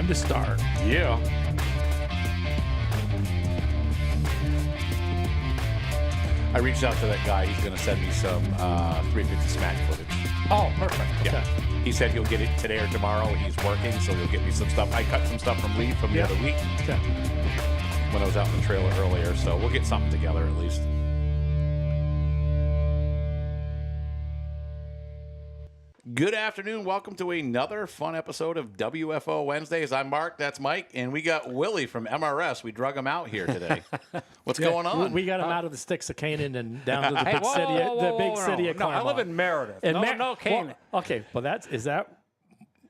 Time to start. Yeah. I reached out to that guy. He's going to send me some 350 Smack footage. Oh, perfect. Yeah. Okay. He said he'll get it today or tomorrow. He's working, so he'll get me some stuff. I cut some stuff from Lee from the other week Okay. when I was out in the trailer earlier, so we'll get something together at least. Good afternoon. Welcome to another fun episode of WFO Wednesdays. I'm Mark. That's Mike. And we got Willie from MRS. We drug him out here today. What's going on? We got him out of the sticks of Canaan and down to the big Whoa, city. whoa, whoa, The big whoa, city no. of No, Claremont. I live in Meredith. And No Canaan. Okay, well is that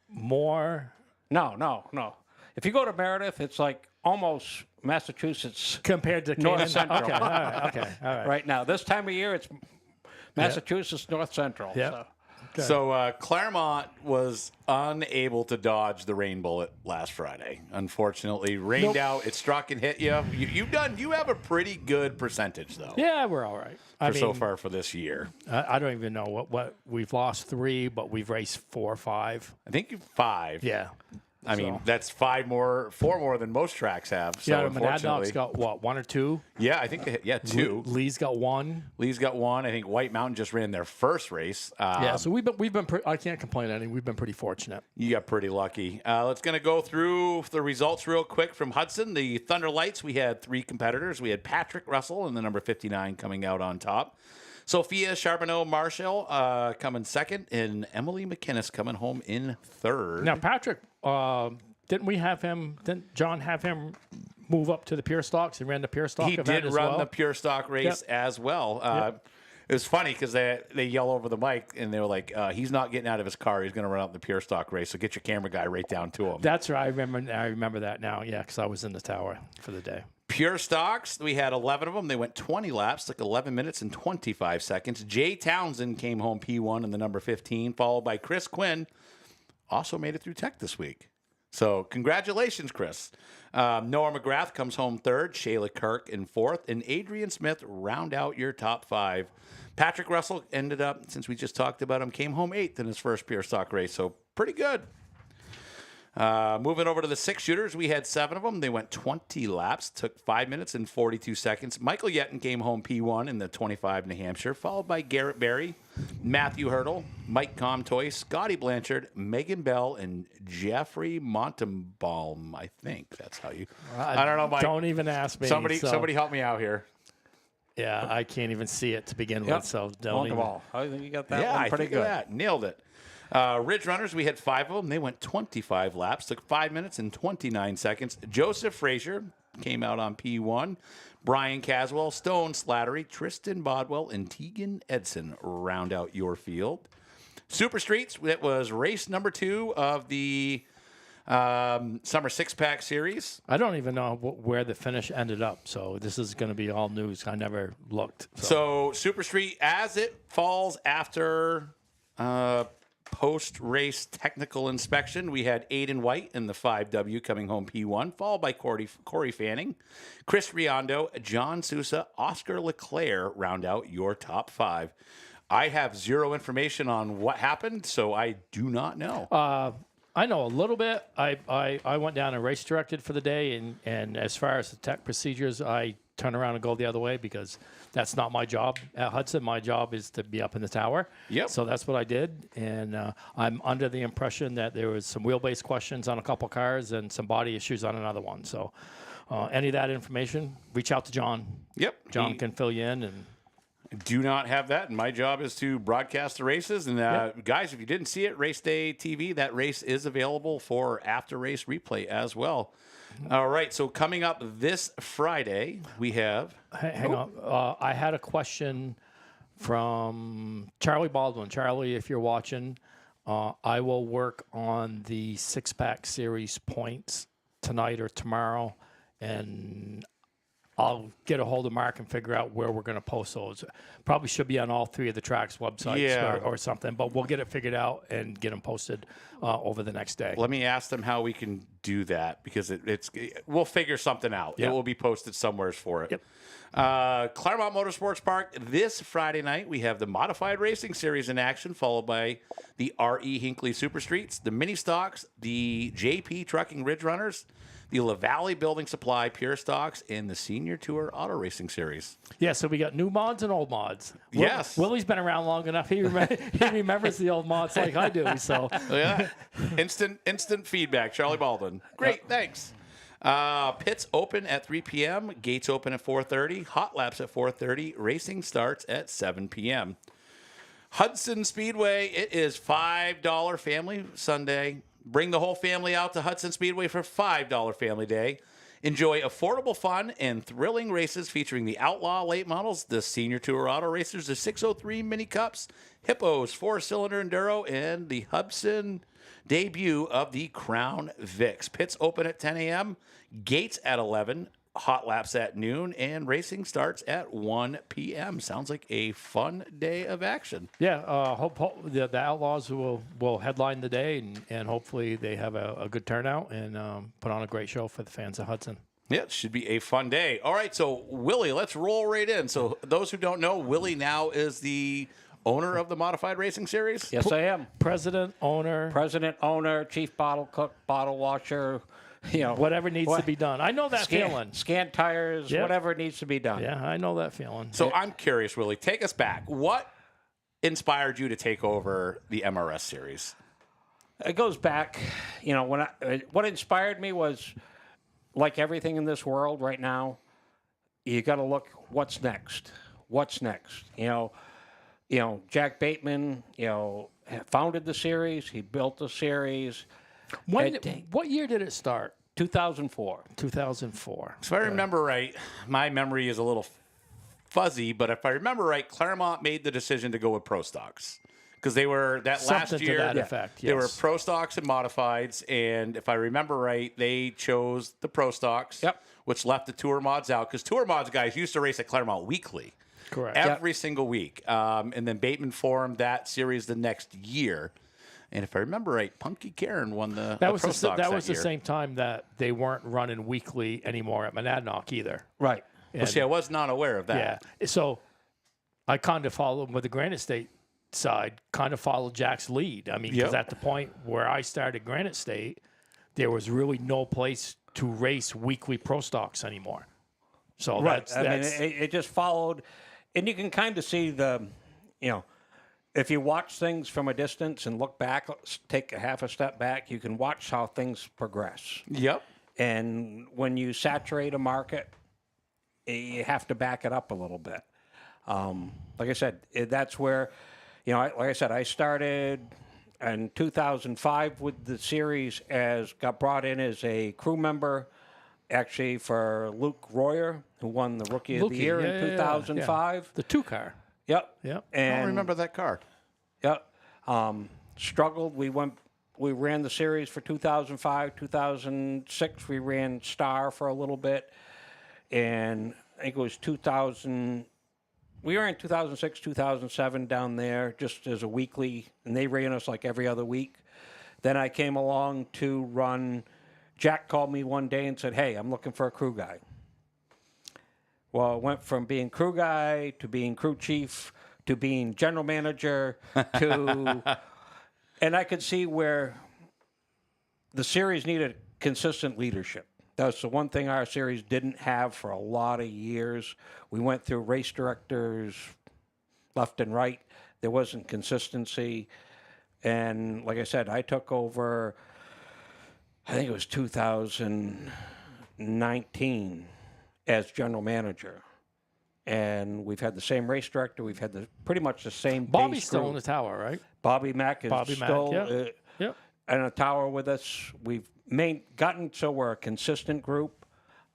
more No. If you go to Meredith, it's like almost Massachusetts compared to Canaan? North Central. Okay, all right. right now. This time of year, it's Massachusetts North Central. Yep. So. Okay. So Claremont was unable to dodge the rain bullet last Friday. Unfortunately, rained out. It struck and hit you. You have a pretty good percentage though. Yeah, we're all right. So far for this year. I don't even know what we've lost 3, but we've raced 4 or 5. I think 5. Yeah. I mean, that's 4 more than most tracks have. So Yeah, unfortunately, Monadnock's got what, 1 or 2? yeah, I think 2. Lee's got 1. Lee's got 1. I think White Mountain just ran their first race. Yeah, so we've been I can't complain any. We've been pretty going You got pretty lucky. Let's going to go through the results real quick from Hudson. The Thunder Lights, we had 3 competitors. We had Patrick Russell in the number 59 coming out on top. Sophia Charbonneau Marshall coming second, and Emily McInnes coming home in third. Now, Patrick, didn't John have him move up to the pure stocks and ran the pure stock He event did as run well? the pure stock race as well. It was funny because they yell over the mic and they were like, he's not getting out of his car. He's going to run out the pure stock race. So get your camera guy right down to him. That's right. I remember that now. Yeah, because I was in the tower for the day. Pure stocks, we had 11 of them. They went 20 laps, took 11 minutes and 25 seconds. Jay Townsend came home P1 in the number 15, followed by Chris Quinn. Also made it through tech this week. So congratulations, Chris. Noah McGrath comes home third, Shayla Kirk in fourth, and Adrian Smith round out your top 5. Patrick Russell ended up, since we just talked about him, came home 8th in his first pure stock race. So pretty good. Moving over to the 6 shooters, we had 7 of them. They went 20 laps, took 5 minutes and 42 seconds. Michael Yetton came home P1 in the 25 New Hampshire, followed by Garrett Berry, Matthew Hurdle, Mike Comtoy, Scotty Blanchard, Megan Bell, and Jeffrey Montenbaum. I think that's how you. I don't know, Mike. Don't even ask me. Somebody help me out here. Yeah, I can't even see it to begin with. So don't even. I think you got that Yeah, one I pretty think good. that nailed it. Ridge Runners, we had 5 of them. They went 25 laps, took 5 minutes and 29 seconds. Joseph Frazier came out on P1. Brian Caswell, Stone Slattery, Tristan Bodwell, and Tegan Edson round out your field. Super Streets, that was race number 2 of the Summer 6-Pack Series. I don't even know where the finish ended up. So this is going to be all news. I never looked. So Super Street, as it falls after post-race technical inspection, we had Aiden White in the 5W coming home P1, followed by Corey Fanning, Chris Riondo, John Sousa, Oscar Leclerc round out your top 5. I have 0 information on what happened, so I do not know. I know a little bit. I went down and race directed for the day, and as far as the tech procedures, I turn around and go the other way because that's not my job at Hudson. My job is to be up in the tower. Yep. So that's what I did, and I'm under the impression that there was some wheelbase questions on a couple cars and some body issues on another one. So any of that information, reach out to John. Yep. John can fill you in. And do not have that, and my job is to broadcast the races. And guys, if you didn't see it, Race Day TV, that race is available for after-race replay as well. All right, so coming up this Friday, we have... Hang on. I had a question from Charlie Baldwin. Charlie, if you're watching, I will work on the 6-Pack Series points tonight or tomorrow, and I'll get a hold of Mark and figure out where we're going to post those. Probably should be on all 3 of the tracks' websites Yeah. or something, but we'll get it figured out and get them posted over the next day. Let me ask them how we can do that because we'll figure something out. Yeah. It will be posted somewhere for it. Yep. Claremont Motorsports Park this Friday night. We have the Modified Racing Series in action, followed by the R.E. Hinckley Super Streets, the Mini Stocks, the J.P. Trucking Ridge Runners, the La Valley Building Supply Pure Stocks, and the Senior Tour Auto Racing Series. Yeah, so we got new mods and old mods. Yes. Willie's been around long enough. He remembers the old mods like I do. So Yeah. Instant feedback. Charlie Baldwin. Great. Thanks. Pits open at 3 p.m. Gates open at 4:30. Hot laps at 4:30. Racing starts at 7 p.m. Hudson Speedway. It is $5 Family Sunday. Bring the whole family out to Hudson Speedway for $5 Family Day. Enjoy affordable fun and thrilling races featuring the Outlaw late models, the Senior Tour Auto Racers, the 603 Mini Cups, Hippos 4-cylinder Enduro, and the Hudson debut of the Crown Vics. Pits open at 10 a.m., gates at 11, hot laps at noon, and racing starts at 1 p.m. Sounds like a fun day of action. yeah, hope the Outlaws will headline the day, and hopefully they have a good turnout and put on a great show for the fans of Hudson. Yeah, it should be a fun day. All right, so Willie, let's roll right in. So those who don't know, Willie now is the owner of the Modified Racing Series? Yes, I am. President, owner, chief bottle cook, bottle washer, whatever needs to be done. I know that feeling. Scan tires, Yep. whatever needs to be done. Yeah, I know that feeling. So I'm curious, Willie, take us back. What inspired you to take over the MRS series? It goes back, what inspired me was, like everything in this world right now, you got to look what's next. What's next? Jack Bateman, founded the series. He built the series. What year did it start? 2004. 2004. So if I remember right, my memory is a little fuzzy, but if I remember right, Claremont made the decision to go with Pro Stocks. Because they were, last Something to year, that effect, they were yes. Pro Stocks and Modifieds, and if I remember right, they chose the Pro Stocks, Yep. which left the Tour Mods out, because Tour Mods guys used to race at Claremont weekly. Correct. Every single week. And then Bateman formed that series the next year. And if I remember right, Punky Karen won the That was Pro the, Stocks that was the year. same time that they weren't running weekly anymore at Monadnock either. Right. Well, see, I was not aware of that. Yeah. So I kind of followed with the Granite State side, kind of followed Jack's lead. I mean, because Yep. at the point where I started Granite State, there was really no place to race weekly Pro Stocks anymore. So Right. that's It just followed. And you can kind of see if you watch things from a distance and look back, take a half a step back, you can watch how things progress. Yep. And when you saturate a market, you have to back it up a little bit. Like I said, that's where, like I said, I started in 2005 with the series, got brought in as a crew member, actually for Luke Royer, who won the Rookie of the Year in 2005. the 2-car. Yep. Yep. I And don't remember that car. Yep. Struggled. We ran the series for 2005, 2006. We ran Star for a little bit, and I think it was 2000. We ran 2006, 2007 down there just as a weekly, and they ran us like every other week. Then I came along to run. Jack called me one day and said, "Hey, I'm looking for a crew guy." Well, it went from being crew guy to being crew chief to being general manager to, and I could see where the series needed consistent leadership. That's the one thing our series didn't have for a lot of years. We went through race directors left and right. There wasn't consistency. And like I said, I took over, I think it was 2019 as general manager. And we've had the same race director. We've had pretty much the same Bobby's base still crew. in the tower, right? Bobby Mack is still Yep. in a tower with us. We've gotten so we're a consistent group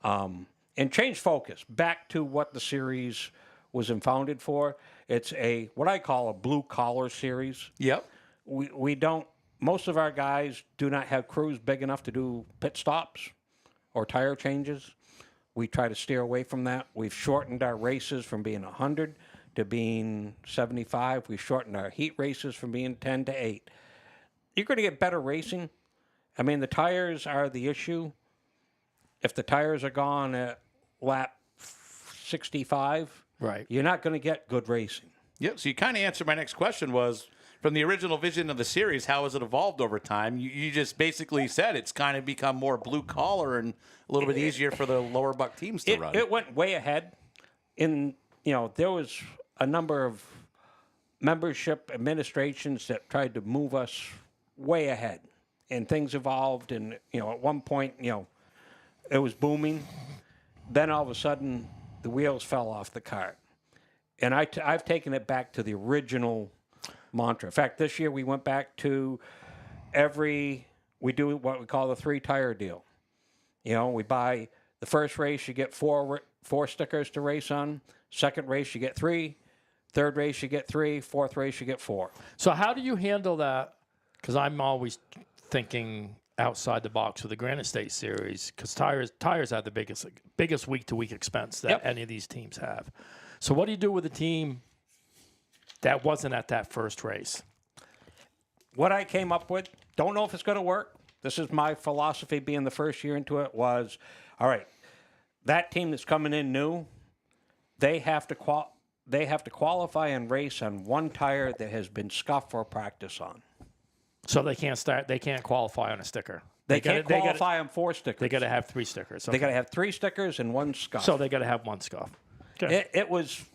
and changed focus back to what the series was founded for. It's what I call a blue collar series. Yep. We don't. Most of our guys do not have crews big enough to do pit stops or tire changes. We try to steer away from that. We've shortened our races from being 100 to being 75. We've shortened our heat races from being 10 to 8. You're going to get better racing. I mean, the tires are the issue. If the tires are gone at lap 65, Right. you're not going to get good racing. Yep. So you kind of answered my next question was, from the original vision of the series, how has it evolved over time? You just basically said it's kind of become more blue collar and a little bit easier for the lower buck teams to run. It went way ahead. There was a number of membership administrations that tried to move us way ahead, and things evolved. And at one point, it was booming. Then all of a sudden, the wheels fell off the cart, and I've taken it back to the original mantra. In fact, this year we went back to we do what we call the 3-tire deal. We buy the first race, you get four stickers to race on. Second race, you get 3. Third race, you get 3. Fourth race, you get 4. So how do you handle that? Because I'm always thinking outside the box with the Granite State Series, because tires have the biggest week-to-week expense that any of these teams have. So what do you do with a team that wasn't at that first race? What I came up with, don't know if it's going to work. This is my philosophy being the first year into it, was, all right, that team that's coming in new, they have to qualify and race on one tire that has been scuffed or practice on. So they can't qualify on a sticker. They can't qualify on 4 stickers. They got to have 3 stickers. They got to have 3 stickers and 1 scuff. So they got to have 1 scuff. Okay. It was...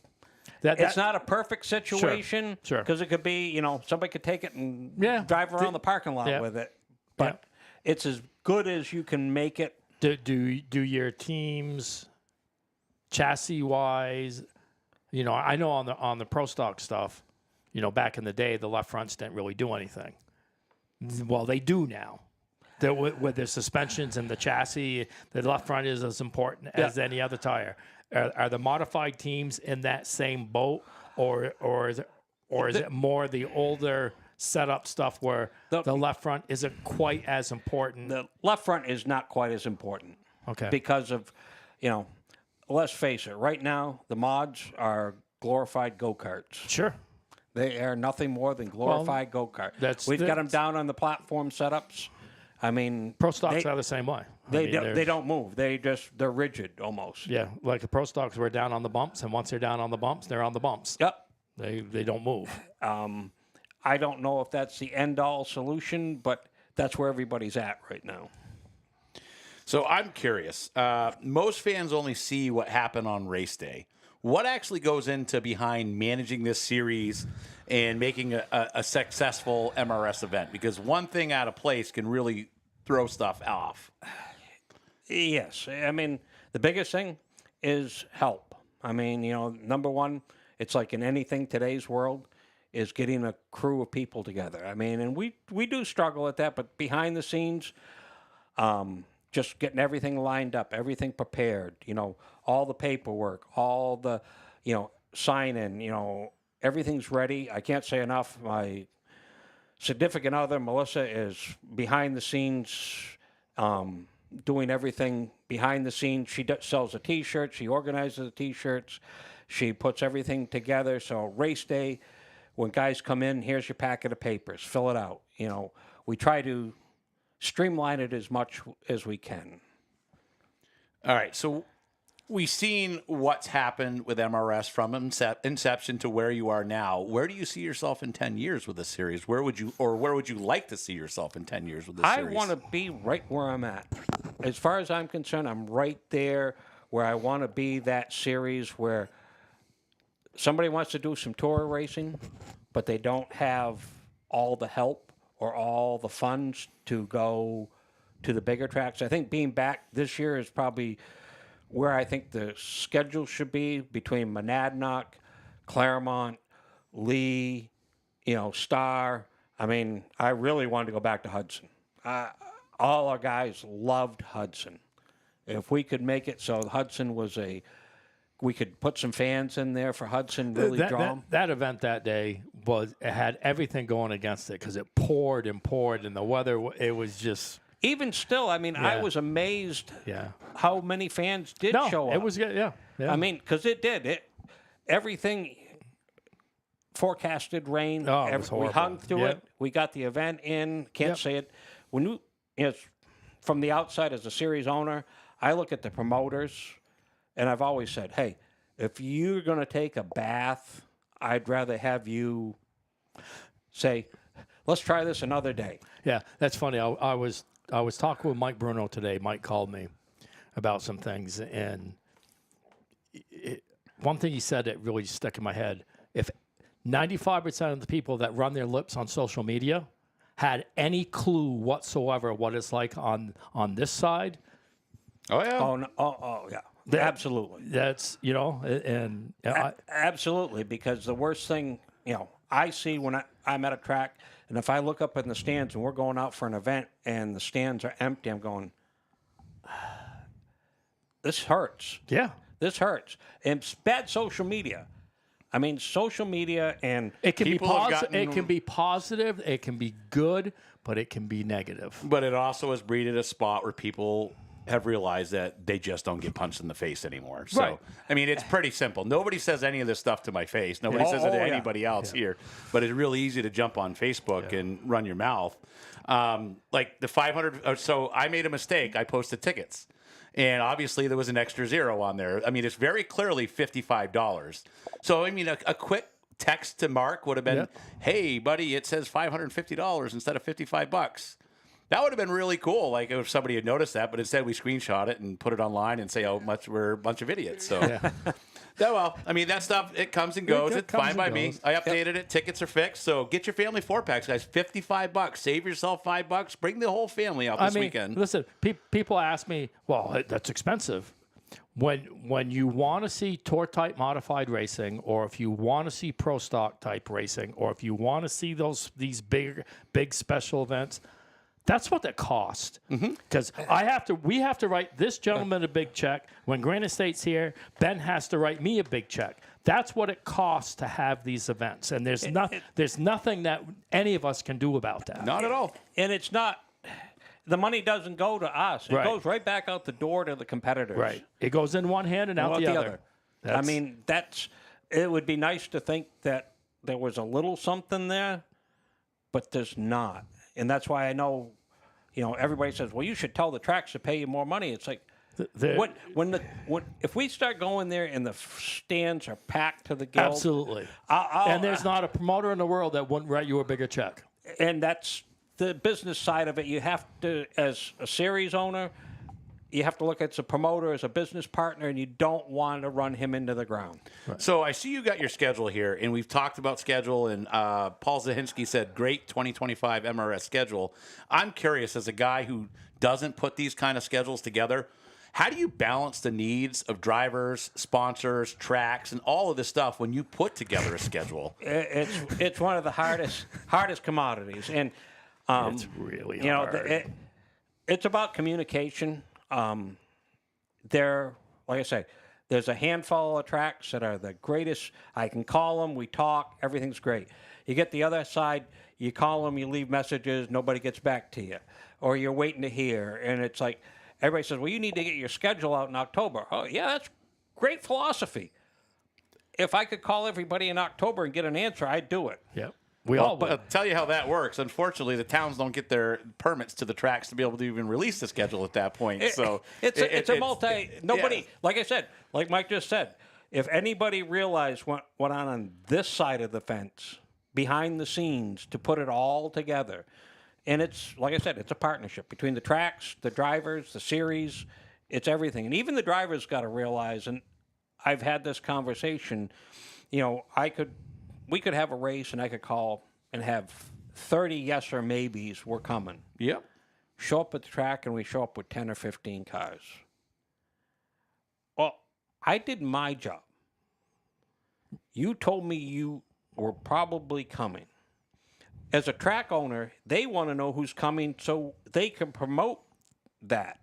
it's not a perfect situation Sure. because it could be, somebody could take it and drive around the parking lot with it. But it's as good as you can make it. Do your teams chassis wise? I know on the pro stock stuff, back in the day, the left fronts didn't really do anything. Well, they do now. With the suspensions and the chassis, the left front is as important as any other tire. Are the modified teams in that same boat, or is it more the older setup stuff where the left front isn't quite as important? The left front is not quite as important. Okay. Because of, let's face it, right now the mods are glorified go-karts. Sure. They are nothing more than glorified go-karts. We've got them down on the platform setups. I mean, pro stocks are the same way. They don't move. They're rigid almost. Yeah, like the pro stocks were down on the bumps, and once they're down on the bumps, they're on the bumps. Yep. They don't move. I don't know if that's the end-all solution, but that's where everybody's at right now. So I'm curious. Most fans only see what happened on race day. What actually goes into behind managing this series and making a successful MRS event? Because one thing out of place can really throw stuff off. Yes. I mean, the biggest thing is help. I mean, number one, it's like in anything today's world, is getting a crew of people together. I mean, and we do struggle at that, but behind the scenes, just getting everything lined up, everything prepared, all the paperwork, all the, sign-in, everything's ready. I can't say enough. My significant other, Melissa, is behind the scenes, doing everything behind the scenes. She sells the T-shirts. She organizes the T-shirts. She puts everything together. So race day, when guys come in, here's your packet of papers. Fill it out. We try to streamline it as much as we can. All right, so we've seen what's happened with MRS from inception to where you are now. Where do you see yourself in 10 years with this series? Where would you like to see yourself in 10 years with this series? I want to be right where I'm at. As far as I'm concerned, I'm right there where I want to be, that series where somebody wants to do some tour racing, but they don't have all the help or all the funds to go to the bigger tracks. I think being back this year is probably where I think the schedule should be, between Monadnock, Claremont, Lee, Star. I mean, I really wanted to go back to Hudson. All our guys loved Hudson. If we could make it so Hudson was we could put some fans in there for Hudson, really draw them. That event that day it had everything going against it because it poured and poured, and the weather, it was just even still, I mean, I Yeah. was amazed Yeah. how many fans did No, show up. it was good. Yeah. Yeah. I mean, because it did. Everything forecasted rain. Oh, it was we horrible. hung through Yep. it. We got the event in. Can't Yep. say it. When from the outside as a series owner, I look at the promoters, and I've always said, hey, if you're going to take a bath, I'd rather have you say, let's try this another day. Yeah, that's funny. I was talking with Mike Bruno today. Mike called me about some things, and one thing he said that really stuck in my head: if 95% of the people that run their lips on social media had any clue whatsoever what it's like on this side, Oh yeah. Oh, no, yeah. Absolutely. that's and Absolutely, because the worst thing, I see when I'm at a track, and if I look up in the stands and we're going out for an event and the stands are empty, I'm going, this hurts. yeah. This hurts. And it's bad social media. I mean, social media and It can People be have positive. gotten- It can be positive. It can be good, but it can be negative. But it also has breeded a spot where people have realized that they just don't get punched in the face anymore. So, Right. I mean, it's pretty simple. Nobody says any of this stuff to my face. Nobody says it to yeah. anybody else here. But it's really easy to jump on Facebook and run your mouth. Like the 500. So I made a mistake. I posted tickets. And obviously there was an extra zero on there. I mean, it's very clearly $55. So, I mean, a quick text to Mark would have been, Yep. hey, buddy, it says $550 instead of $55. That would have been really cool, like if somebody had noticed that, but instead we screenshot it and put it online and say, we're a bunch of idiots. So, well, I mean, that stuff, it comes and goes. It It's comes fine and by me. goes. I updated it. Tickets are fixed. So get your family 4-packs, guys. $55. Save yourself $5. Bring the whole family out this weekend. Listen, people ask me, well, that's expensive. When you want to see tour type modified racing, or if you want to see pro stock type racing, or if you want to see these big special events, that's what that cost. Because we have to write this gentleman a big check. When Granite State's here, Ben has to write me a big check. That's what it costs to have these events, and there's nothing that any of us can do about that. Not at all. And it's not, the money doesn't go to us. It Right. goes right back out the door to the competitors. Right. It goes in one hand and out the other. I That's- mean, it would be nice to think that there was a little something there, but there's not. And that's why I know, everybody says, well, you should tell the tracks to pay you more money. It's like, if we start going there and the stands are packed to the gills, absolutely. I'll- And there's not a promoter in the world that wouldn't write you a bigger check. and that's the business side of it. You have to, as a series owner, you have to look at the promoter as a business partner, and you don't want to run him into the ground. So I see you got your schedule here, and we've talked about schedule, and Paul Zahinski said, great 2025 MRS schedule. I'm curious, as a guy who doesn't put these kind of schedules together, how do you balance the needs of drivers, sponsors, tracks, and all of this stuff when you put together a schedule? It's one of the hardest commodities, and It's really hard. it's about communication. Like I say, there's a handful of tracks that are the greatest. I can call them, we talk, everything's great. You get the other side, you call them, you leave messages, nobody gets back to you, or you're waiting to hear, and it's like everybody says, well, you need to get your schedule out in October. Oh, yeah, that's great philosophy. If I could call everybody in October and get an answer, I'd do it. Yep. We all But would. I'll tell you how that works. Unfortunately, the towns don't get their permits to the tracks to be able to even release the schedule at that point. So It's a multi. Nobody, yeah. like I said, like Mike just said, if anybody realized what went on this side of the fence, behind the scenes, to put it all together, and it's like I said, it's a partnership between the tracks, the drivers, the series, it's everything, and even the drivers got to realize. And I've had this conversation. We could have a race, and I could call and have 30 yes or maybes. We're coming. Yep. Show up at the track, and we show up with 10 or 15 cars. Well, I did my job. You told me you were probably coming. As a track owner, they want to know who's coming so they can promote that.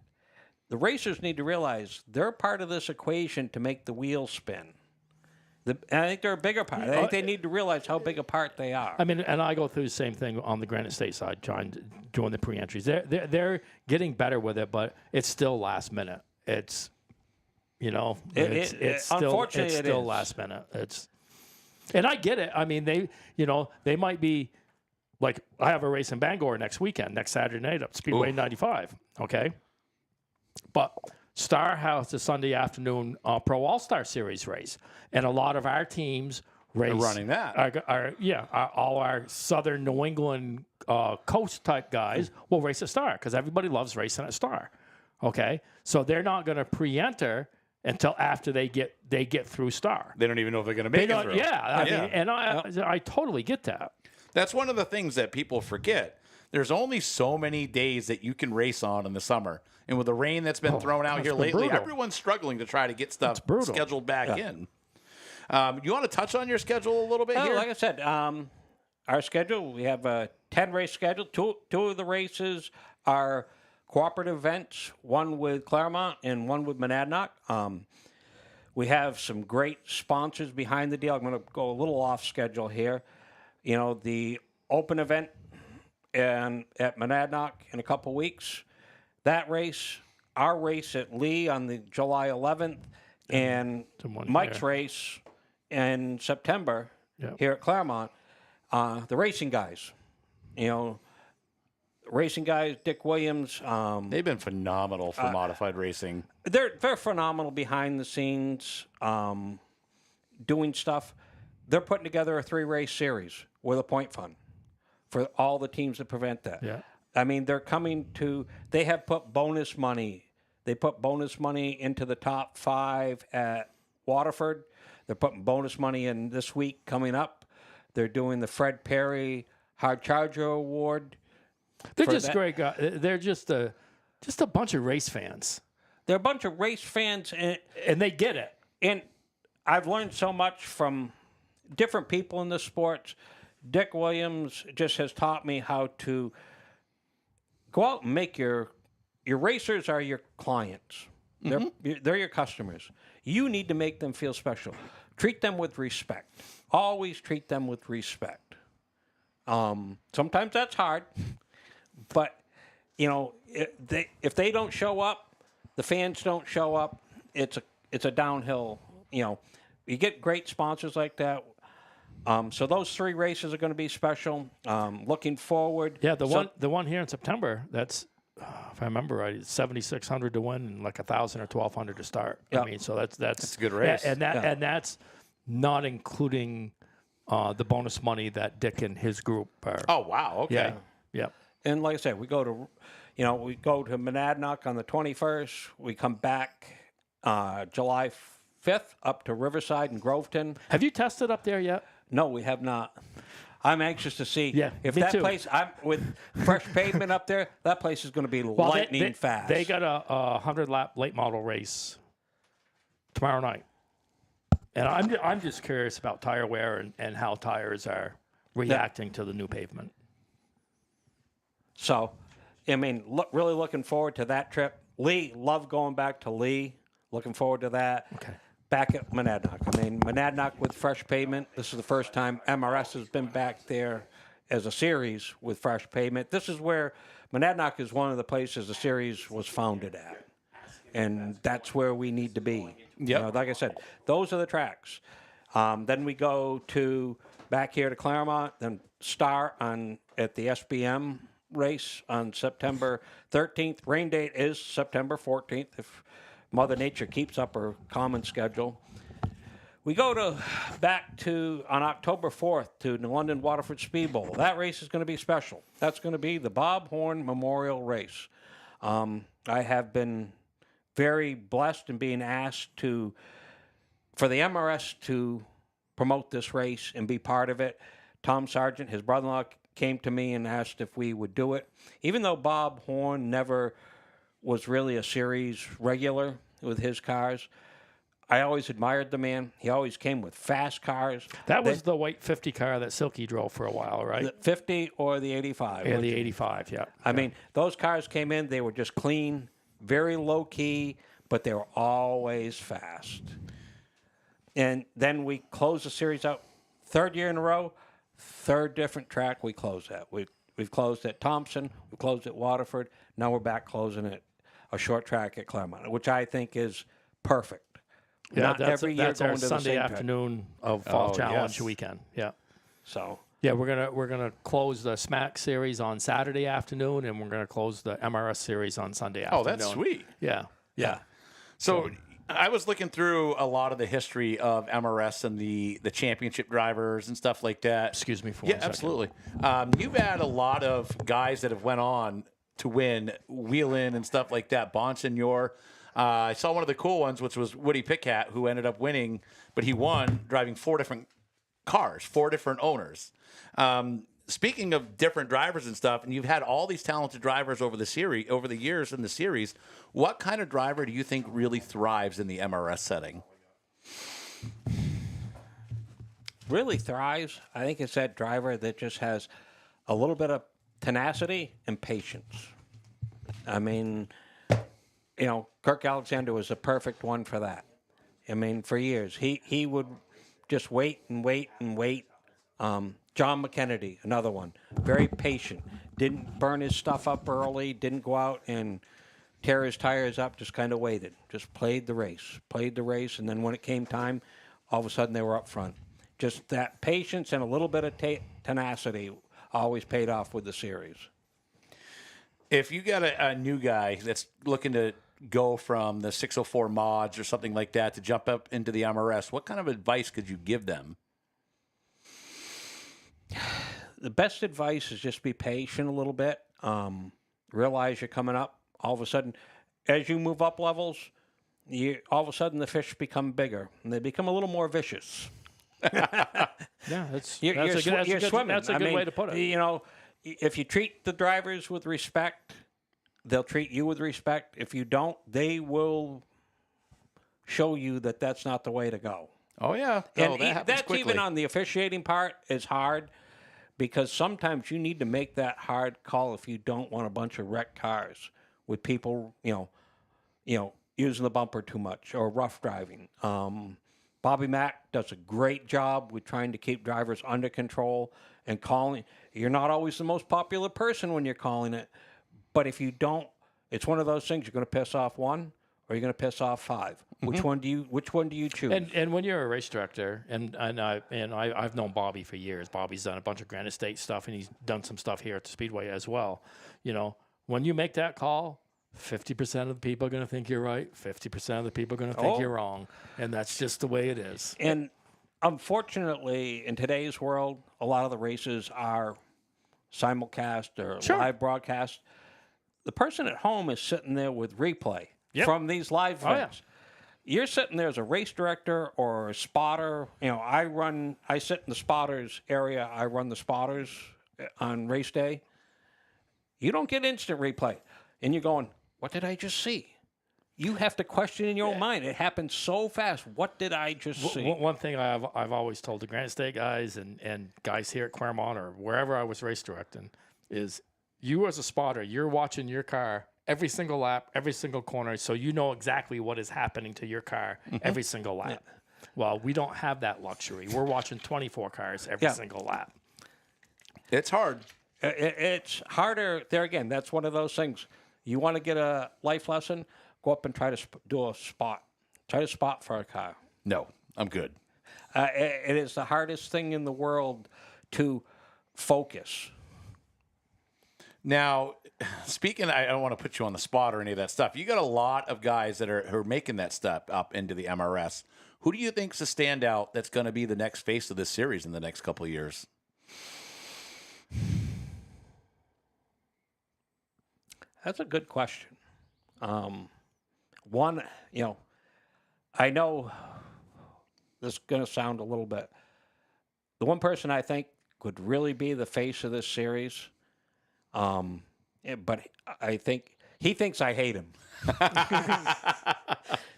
The racers need to realize they're part of this equation to make the wheels spin. And I think they're a bigger part. I think they need to realize how big a part they are. I mean, and I go through the same thing on the Granite State side, doing the pre-entries. They're getting better with it, but it's still last minute. It's, it's unfortunately, it still is. last minute. And I get it. I mean, they might be like, I have a race in Bangor next Saturday night up Speedway 95. Okay, but Star has the Sunday afternoon Pro All-Star Series race, and a lot of our teams race running that. All our Southern New England coast type guys will race at Star because everybody loves racing at Star. Okay, so they're not going to pre-enter until after they get through Star. They don't even know if they're going to make it through. Yeah, I mean, and I totally get that. That's one of the things that people forget. There's only so many days that you can race on in the summer. And with the rain that's been thrown out here lately, brutal. everyone's struggling to try to get stuff scheduled back in. You want to touch on your schedule a little bit here? Like I said, our schedule, we have a 10-race schedule. Two of the races are cooperative events, one with Claremont and one with Monadnock. We have some great sponsors behind the deal. I'm going to go a little off schedule here. The open event at Monadnock in a couple weeks. That race, our race at Lee on the July 11th, and Mike's race in September here at Claremont. The racing guys, Dick Williams. They've been phenomenal for modified racing. They're phenomenal behind the scenes, doing stuff. They're putting together a 3-race series with a point fund for all the teams that prevent that. Yeah. I mean, they have put bonus money. They put bonus money into the top 5 at Waterford. They're putting bonus money in this week coming up. They're doing the Fred Perry Hard Charger Award. They're just great guys. They're just a bunch of race fans. They're a bunch of race fans. And they get it. And I've learned so much from different people in the sports. Dick Williams just has taught me how to go out and make your racers are your clients. They're your customers. You need to make them feel special. Treat them with respect. Always treat them with respect. Sometimes that's hard, but if they don't show up, the fans don't show up. It's a downhill. You get great sponsors like that. So those 3 races are going to be special. Looking forward. Yeah, the one here in September. That's if I remember right, it's 7,600 to win and like 1,000 or 1,200 to start. Yeah. I mean, so that's a good race. and that's not including the bonus money that Dick and his group are. Oh wow! Okay. Yeah. And like I said, we go to Monadnock on the 21st. We come back July 5th up to Riverside and Groveton. Have you tested up there yet? No, we have not. I'm anxious to see if me that too. place. With fresh pavement up there, that place is going to be lightning fast. They got a 100-lap late model race tomorrow night, and I'm just curious about tire wear and how tires are reacting to the new pavement. So, I mean, really looking forward to that trip. Lee, love going back to Lee. Looking forward to that. Okay. Back at Monadnock. I mean, Monadnock with fresh pavement. This is the first time MRS has been back there as a series with fresh pavement. This is where Monadnock is one of the places the series was founded at. And that's where we need to be. Yep. Like I said, those are the tracks. Then we go back here to Claremont, then Star at the SBM race on September 13th. Rain date is September 14th if Mother Nature keeps up her common schedule. We go back on October 4th to the London Waterford Speed Bowl. That race is going to be special. That's going to be the Bob Horn Memorial Race. I have been very blessed in being asked for the MRS to promote this race and be part of it. Tom Sargent, his brother-in-law, came to me and asked if we would do it. Even though Bob Horn never was really a series regular with his cars, I always admired the man. He always came with fast cars. That was the white 50 car that Silky drove for a while, right? The 50 or the 85. Yeah, the 85, yeah. I mean, those cars came in, they were just clean, very low-key, but they were always fast. And then we close the series out. Third year in a row, third different track we close at. We've closed at Thompson, we closed at Waterford. Now we're back closing at a short track at Claremont, which I think is perfect. Yeah, Not that's, every year that's going our to the Sunday same track. afternoon of Fall Oh, Challenge yes. weekend. Yeah. So Yeah, we're gonna close the Smack series on Saturday afternoon, and we're gonna close the MRS series on Sunday Oh, afternoon. that's sweet. Yeah, yeah. So I was looking through a lot of the history of MRS and the championship drivers and stuff like that. Excuse me for Yeah, 1 second. absolutely. You've had a lot of guys that have went on to win Wheelin and stuff like that. Bonsignor. I saw one of the cool ones, which was Woody Pickhat, who ended up winning, but he won driving 4 different cars, 4 different owners. Speaking of different drivers and stuff, and you've had all these talented drivers over the years in the series, what kind of driver do you think really thrives in the MRS setting? really thrives. I think it's that driver that just has a little bit of tenacity and patience. I mean, Kirk Alexander was a perfect one for that. I mean, for years, he would just wait and wait and wait. John McKennedy, another one, very patient. Didn't burn his stuff up early. Didn't go out and tear his tires up. Just kind of waited. Just played the race, and then when it came time, all of a sudden they were up front. Just that patience and a little bit of tenacity always paid off with the series. If you got a new guy that's looking to go from the 604 mods or something like that to jump up into the MRS, what kind of advice could you give them? The best advice is just be patient a little bit. Realize you're coming up. All of a sudden, as you move up levels, all of a sudden the fish become bigger and they become a little more vicious. Yeah, that's You're swimming. That's a good way to put it. If you treat the drivers with respect, they'll treat you with respect. If you don't, they will show you that that's not the way to go. Oh, yeah. And that happens that's quickly. even on the officiating part is hard because sometimes you need to make that hard call if you don't want a bunch of wrecked cars with people, using the bumper too much or rough driving. Bobby Mack does a great job with trying to keep drivers under control and calling. You're not always the most popular person when you're calling it, but if you don't, it's one of those things. You're going to piss off one, or you're going to piss off 5. Mm-hmm. Which one do you choose? And when you're a race director, and I've known Bobby for years. Bobby's done a bunch of Granite Estate stuff, and he's done some stuff here at the Speedway as well. When you make that call, 50% of the people are going to think you're right. 50% of the people are going to think you're wrong, and that's just the way it is. And unfortunately, in today's world, a lot of the races are simulcast or live broadcast. The person at home is sitting there with replay from these live events. You're sitting there as a race director or a spotter. I sit in the spotters area. I run the spotters on race day. You don't get instant replay. And you're going, what did I just see? You have to question in your own mind. It happens so fast. What did I just see? One thing I've always told the Granite State guys and guys here at Claremont or wherever I was race directing is you as a spotter, you're watching your car every single lap, every single corner, so you know exactly what is happening to your car every single lap. Yeah. Well, we don't have that luxury. We're watching 24 cars every single lap. It's hard. It's harder. There again, that's one of those things. You want to get a life lesson, go up and try to do a spot. Try to spot for a car. No, I'm good. It is the hardest thing in the world to focus. Now, speaking, I don't want to put you on the spot or any of that stuff. You got a lot of guys that are making that step up into the MRS. Who do you think's a standout that's going to be the next face of this series in the next couple of years? That's a good question. One, I know this is going to sound a little bit. The one person I think could really be the face of this series, but I think he thinks I hate him.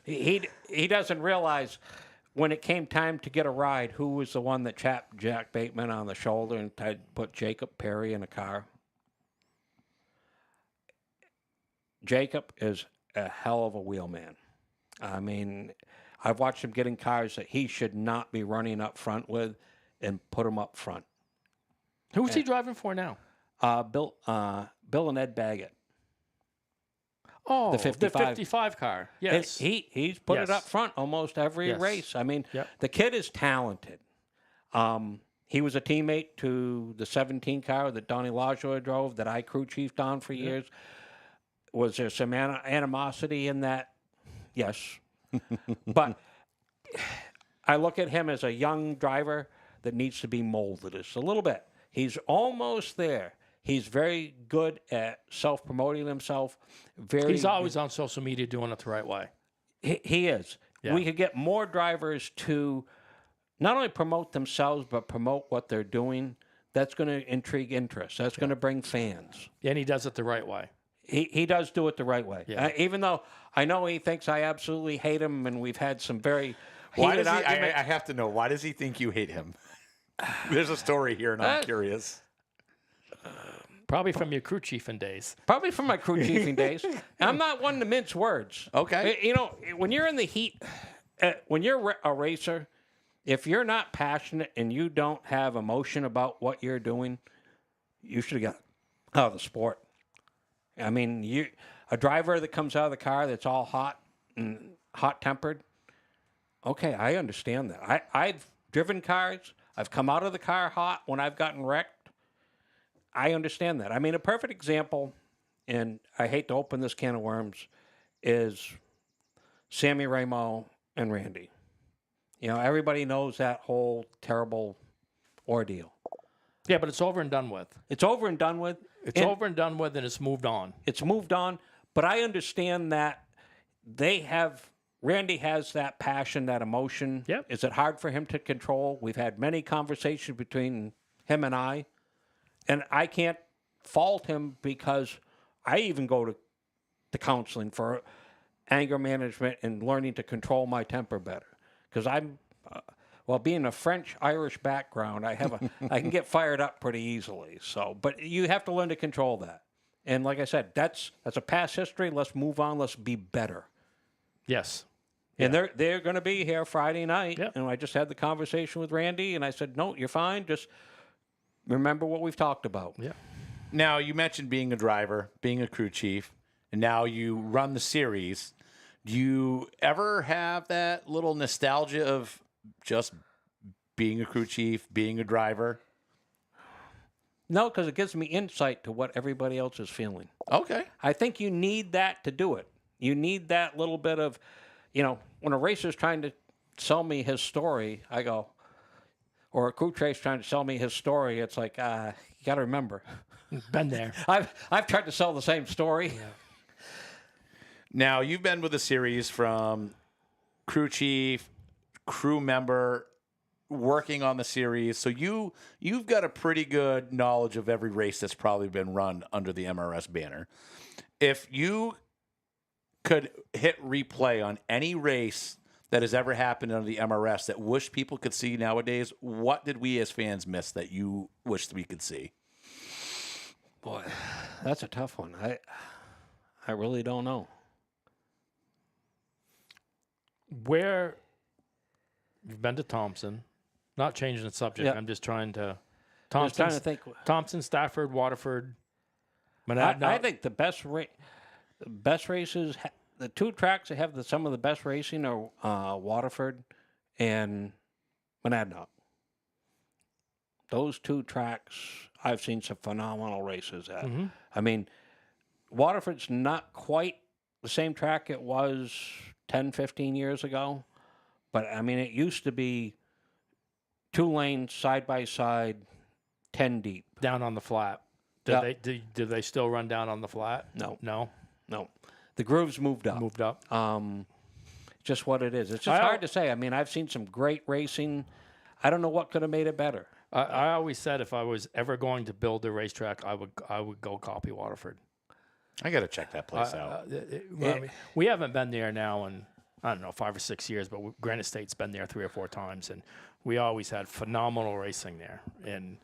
He doesn't realize when it came time to get a ride, who was the one that chapped Jack Bateman on the shoulder and put Jacob Perry in a car. Jacob is a hell of a wheelman. I mean, I've watched him get in cars that he should not be running up front with, and put him up front. Who's he driving for now? Bill and Ed Baggett. Oh, The 55 car. And Yes. he's put it Yes. up front almost every Yes. race. I mean, Yep. the kid is talented. He was a teammate to the 17 car that Donnie Lajoie drove that I crew chiefed on for years. Was there some animosity in that? Yes. But I look at him as a young driver that needs to be molded just a little bit. He's almost there. He's very good at self-promoting himself. He's always on social media doing it the right way. He is. Yeah. We could get more drivers to not only promote themselves, but promote what they're doing. That's going to intrigue interest. That's going to bring fans. And he does it the right way. He does do it the right way. Yeah. Even though I know he thinks I absolutely hate him, and we've had some very Why heated does he? arguments. I have to know. Why does he think you hate him? There's a story here, and I'm curious. Probably from your crew chiefing days. Probably from my crew chiefing days. And I'm not one to mince words. Okay. You know, when you're in the heat, when you're a racer, if you're not passionate and you don't have emotion about what you're doing, you should have got out of the sport. I mean, a driver that comes out of the car that's all hot and hot-tempered, okay, I understand that. I've driven cars. I've come out of the car hot when I've gotten wrecked. I understand that. I mean, a perfect example, and I hate to open this can of worms, is Sammy Ramo and Randy. You know, everybody knows that whole terrible ordeal. Yeah, but it's over and done with. It's over and done with. It's over and done with, and it's moved on. It's moved on, but I understand that Randy has that passion, that emotion. Yep. Is it hard for him to control? We've had many conversations between him and I can't fault him because I even go to counseling for anger management and learning to control my temper better. Because being a French-Irish background, I can get fired up pretty easily. So, but you have to learn to control that. And like I said, that's a past history. Let's move on. Let's be better. Yes. And they're going to be here Friday night. Yep. And I just had the conversation with Randy, and I said, no, you're fine. Just remember what we've talked about. Yeah. Now, you mentioned being a driver, being a crew chief, and now you run the series. Do you ever have that little nostalgia of just being a crew chief, being a driver? No, because it gives me insight to what everybody else is feeling. Okay. I think you need that to do it. You need that little bit of, when a racer's trying to sell me his story, I go, or a crew chief's trying to sell me his story, it's like, you got to remember. Been there. I've tried to sell the same story. Yeah. Now, you've been with the series from crew chief, crew member, working on the series. So you've got a pretty good knowledge of every race that's probably been run under the MRS banner. If you could hit replay on any race that has ever happened under the MRS that wish people could see nowadays, what did we as fans miss that you wish we could see? Boy, that's a tough one. I really don't know. Where you've been to Thompson, not changing the subject. Yeah. I'm just trying to. I was trying to think. Thompson, Stafford, Waterford. I think the best races, the two tracks that have some of the best racing are Waterford and Monadnock. Those two tracks, I've seen some phenomenal races at. Mm-hmm. I mean, Waterford's not quite the same track it was 10, 15 years ago. But, I mean, it used to be 2 lanes, side by side, 10 deep. Down on the flat. Do they still run down on the flat? No. No? No. The grooves moved up. Moved up. Just what it is. It's just hard to say. I mean, I've seen some great racing. I don't know what could have made it better. I always said if I was ever going to build a racetrack, I would go copy Waterford. I got to check that place out. I mean, we haven't been there now in, I don't know, 5 or 6 years, but Granite State's been there 3 or 4 times, and we always had phenomenal racing there. And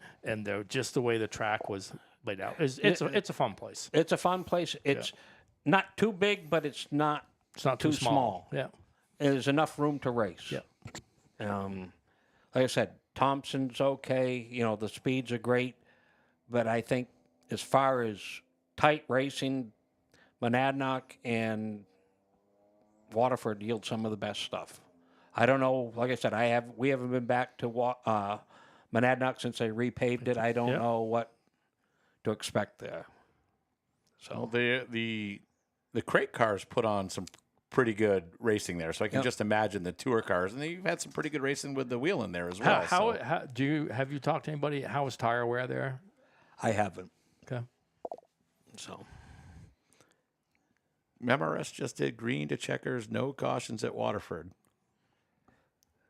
just the way the track was laid out, it's a fun place. It's a fun place. It's not too big, but it's not It's not too small. Yeah. there's enough room to race. Yeah. Like I said, Thompson's okay. You know, the speeds are great, but I think as far as tight racing, Monadnock and Waterford yield some of the best stuff. I don't know. Like I said, we haven't been back to Monadnock since they repaved it. I don't Yeah. know what to expect there. Well, So the crate cars put on some pretty good racing there, so I can just imagine the tour cars, and you've had some pretty good racing with the wheel in there as well. How have you talked to anybody? How is tire wear there? I haven't. Okay. So MRS just did green to checkers, no cautions at Waterford.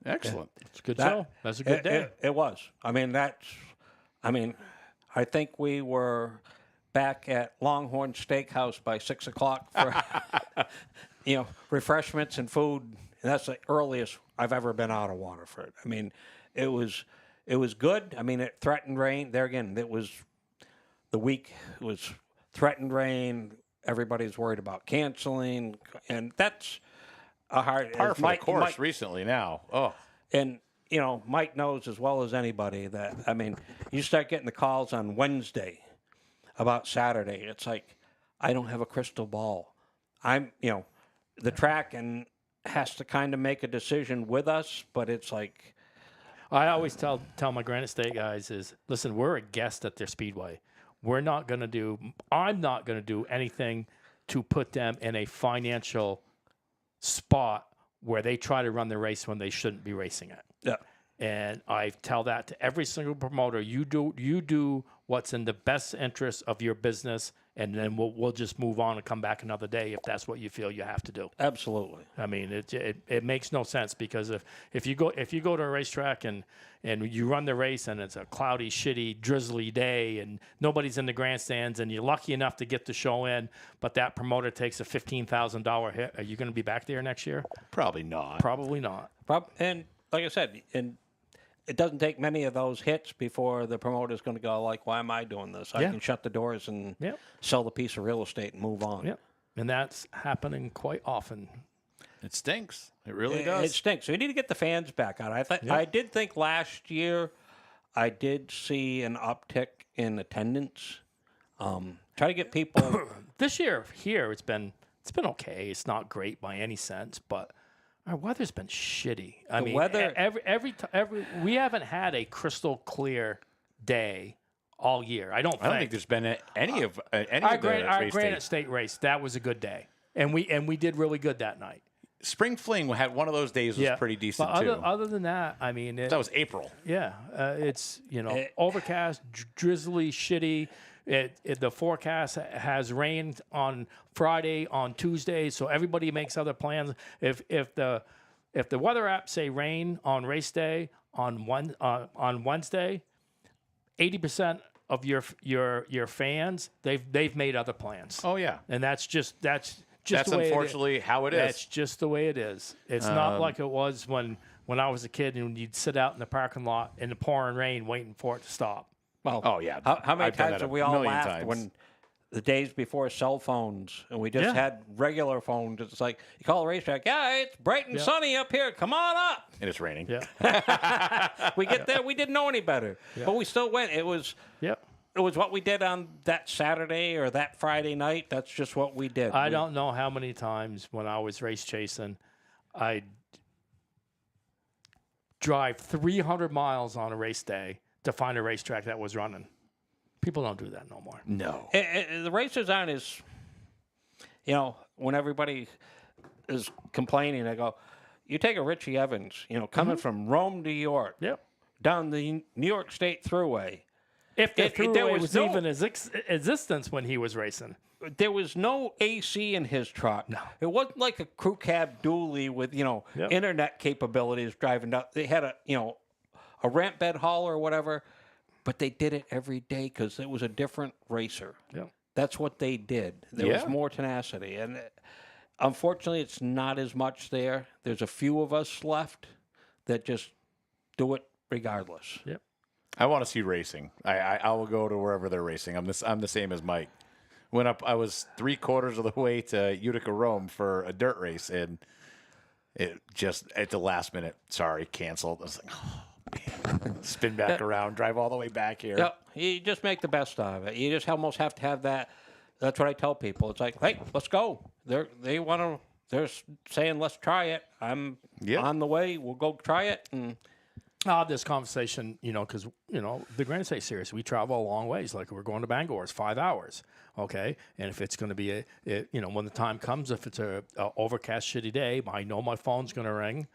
Excellent. It's good show. That's a good day. It was. I mean, I think we were back at Longhorn Steakhouse by 6 o'clock for, refreshments and food. And that's the earliest I've ever been out of Waterford. I mean, it was good. I mean, it threatened rain. There again, it was the week. It was threatened rain. Everybody's worried about canceling, and that's a hard Par for the course Mike, recently now. Oh, and Mike knows as well as anybody that, I mean, you start getting the calls on Wednesday about Saturday. It's like, I don't have a crystal ball. The track and has to kind of make a decision with us, but it's like, I always tell my Granite State guys is, listen, we're a guest at their speedway. I'm not going to do anything to put them in a financial spot where they try to run the race when they shouldn't be racing it. yeah. And I tell that to every single promoter. You do what's in the best interest of your business, and then we'll just move on and come back another day if that's what you feel you have to do. Absolutely. I mean, it makes no sense, because if you go to a racetrack and you run the race and it's a cloudy, shitty, drizzly day and nobody's in the grandstands and you're lucky enough to get the show in, but that promoter takes a $15,000 hit, are you going to be back there next year? probably not. Probably not. And like I said, it doesn't take many of those hits before the promoter's going to go like, why am I doing this? I Yeah. can shut the doors and Yep. sell the piece of real estate and move on. Yep. And that's happening quite often. It stinks. It really It does. stinks. We need to get the fans back out. I did think last year I did see an uptick in attendance. Try to get people. This year here, it's been okay. It's not great by any sense, but our weather's been shitty. I mean, weather- every we haven't had a crystal clear day all year. I don't think there's been any of our the race Granite days. State race. That was a good day, and we did really good that night. Spring Fling had one of those days was pretty decent but too. other than that, I mean, That was April. yeah, it's overcast, drizzly, shitty. The forecast has rain on Friday, on Tuesday, so everybody makes other plans. If the weather apps say rain on race day on Wednesday, 80% of your fans they've made other plans. Oh yeah, And that's that's the way unfortunately how it is. That's just the way it is. It's not like it was when I was a kid and you'd sit out in the parking lot in the pouring rain waiting for it to stop. Well, Oh, yeah. How many I've done times that have we a all million laughed times. when the days before cell phones and we just Yeah. had regular phones? It's like you call a racetrack, yeah, it's bright and sunny up here. Come on up. And it's raining. Yeah. We get there. We didn't know any better, but we still went. It was Yep. what we did on that Saturday or that Friday night. That's just what we did. I don't know how many times when I was race chasing, I'd drive 300 miles on a race day to find a racetrack that was running. People don't do that no more. No. The races aren't as, when everybody is complaining, I go, you take a Richie Evans, coming from Rome to York, Yep. down the New York State Thruway. If the there throughway was was no- even in existence when he was racing. There was no AC in his truck. No. It wasn't like a crew cab dually with, Yep. internet capabilities driving down. They had a ramp bed hauler or whatever, but they did it every day because it was a different racer. Yep. That's what they did. There was more tenacity. And unfortunately, it's not as much there. There's a few of us left that just do it regardless. Yep. I want to see racing. I will go to wherever they're racing. I'm the same as Mike. Went up. I was 3/4 of the way to Utica, Rome for a dirt race, and It just at the last minute, sorry, canceled. I was like, oh, man. Spin back around, drive all the way back here. Yeah, you just make the best out of it. You just almost have to have that. That's what I tell people. It's like, hey, let's go. They're saying let's try it. I'm on the way. We'll go try it. And I'll have this conversation, because, the Granite State Series, we travel a long ways. Like we're going to Bangor, it's 5 hours, okay? And if it's going to be, when the time comes, if it's a overcast, shitty day, I know my phone's going to ring.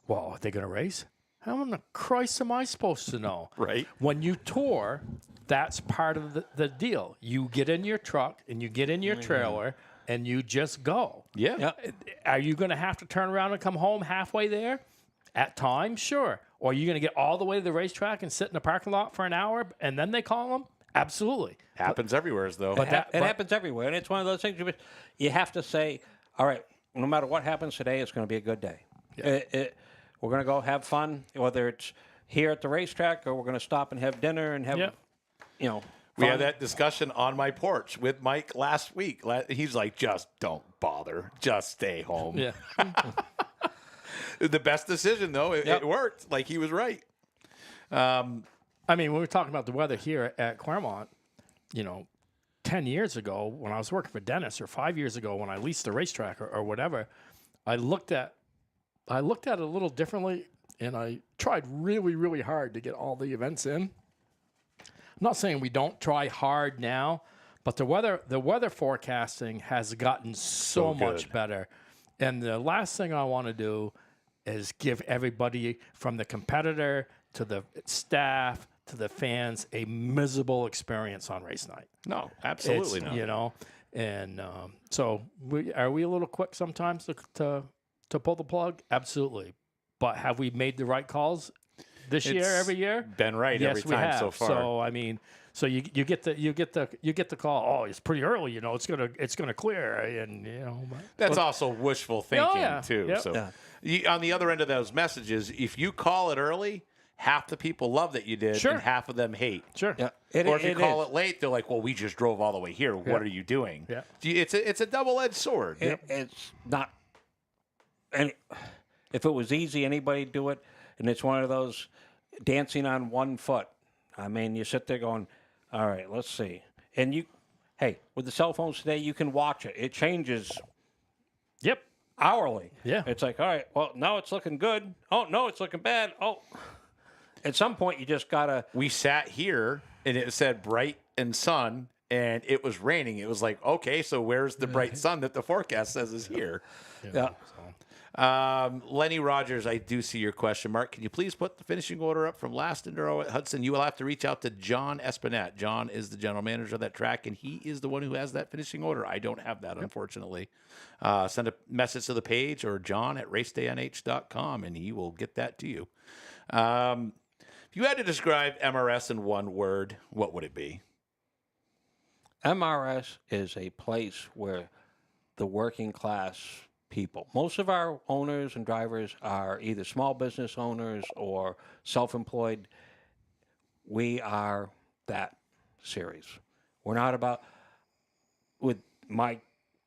Well, are they going to race? How in the Christ am I supposed to know? Right. When you tour, that's part of the deal. You get in your truck and you get in your trailer and you just go. Yeah. Are you going to have to turn around and come home halfway there? At times, sure. Or are you going to get all the way to the racetrack and sit in the parking lot for an hour and then they call them? Absolutely. Happens everywhere, though. it happens everywhere. And it's one of those things you have to say, all right, no matter what happens today, it's going to be a good day. Yeah. We're going to go have fun, whether it's here at the racetrack or we're going to stop and have dinner and have, fun. We had that discussion on my porch with Mike last week. He's like, just don't bother. Just stay home. Yeah. The best decision, though. It worked. Like, he was right. When we were talking about the weather here at Claremont, 10 years ago when I was working for Dennis, or 5 years ago when I leased the racetrack or whatever, I looked at it a little differently, and I tried really, really hard to get all the events in. I'm not saying we don't try hard now, but the weather forecasting has gotten so much better. And the last thing I want to do is give everybody, from the competitor to the staff to the fans, a miserable experience on race night. No, absolutely not. And so are we a little quick sometimes to pull the plug? Absolutely. But have we made the right calls this year, every year? Been right every time so far. So so you get the call. Oh, it's pretty early. It's gonna clear, and that's also wishful thinking too. Yep. So on the other end of those messages, if you call it early, half the people love that you did, and half of them hate. Sure. Yeah. Or if you call it late, they're like, "Well, we just drove all the way here. What are you doing?" Yeah. It's a double-edged sword. It's not. And if it was easy, anybody'd do it. And it's one of those dancing on one foot. You sit there going, all right, let's see. And with the cell phones today, you can watch it. It changes hourly. Yeah. It's like, all right, well, now it's looking good. Oh, no, it's looking bad. Oh, at some point, you just got to. We sat here, and it said bright and sun, and it was raining. It was like, okay, so where's the bright sun that the forecast says is here? Yeah. Lenny Rogers, I do see your question mark. Can you please put the finishing order up from last Enduro at Hudson? You will have to reach out to John Espinette. John is the general manager of that track, and he is the one who has that finishing order. I don't have that, unfortunately. Send a message to the page or john@racedaynh.com, and he will get that to you. If you had to describe MRS in one word, what would it be? MRS is a place where the working class people, most of our owners and drivers are either small business owners or self-employed. We are that series. We're not about, with my